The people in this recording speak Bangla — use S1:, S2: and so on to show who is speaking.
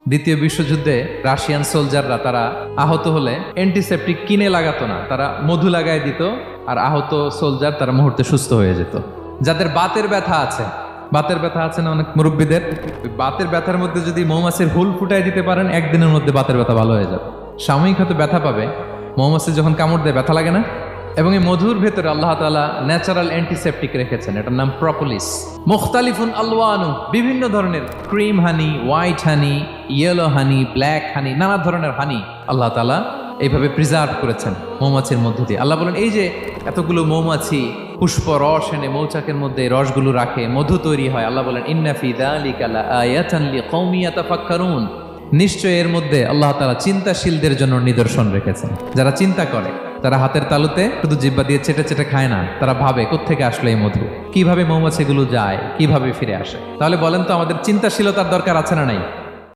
S1: দ্বিতীয় বিশ্বযুদ্ধে রাশিয়ান সোলজাররা তারা আহত হলে অ্যান্টিসেপটিক কিনে লাগাতো না, তারা মধু লাগায় দিত, আর আহত সোলজার তারা মুহূর্তে সুস্থ হয়ে যেত। যাদের বাতের ব্যথা আছে, বাতের ব্যথা আছে না অনেক মুরব্বীদের, ওই বাতের ব্যথার মধ্যে যদি মৌমাছির হুল ফুটাই দিতে পারেন, একদিনের মধ্যে বাতের ব্যথা ভালো হয়ে যাবে। সাময়িক হয়তো ব্যথা পাবে, মৌমাছি যখন কামড় দেয় ব্যথা লাগে না। এবং এই মধুর ভেতরে আল্লাহ তাআলা ন্যাচারাল অ্যান্টিসেপটিক রেখেছেন, এটার নাম প্রপোলিস। মুখতালিফুন আলওয়ানু, বিভিন্ন ধরনের ক্রিম হানি, হোয়াইট হানি, ইয়েলো হানি, ব্ল্যাক হানি, নানা ধরনের হানি আল্লাহ তাআলা এইভাবে প্রিজার্ভ করেছেন মৌমাছির মধ্য দিয়ে। আল্লাহ বলেন এই যে এতগুলো মৌমাছি পুষ্প রস এনে মৌচাকের মধ্যে রসগুলো রাখে, মধু তৈরি হয়, আল্লাহ বলেন ইন্না ফি যালিকা লাআয়াতান লিকওমি ইয়াতাফাক্কারুন, নিশ্চয় এর মধ্যে আল্লাহ তাআলা চিন্তাশীলদের জন্য নিদর্শন রেখেছেন। যারা চিন্তা করে, তারা হাতের তালুতে শুধু জিহ্বা দিয়ে চেটে চেটে খায় না, তারা ভাবে কোত্থেকে আসলো এই মধু, কিভাবে মৌমাছিগুলো যায়, কিভাবে ফিরে আসে। তাহলে বলেন তো আমাদের চিন্তাশীলতার দরকার আছে না নাই?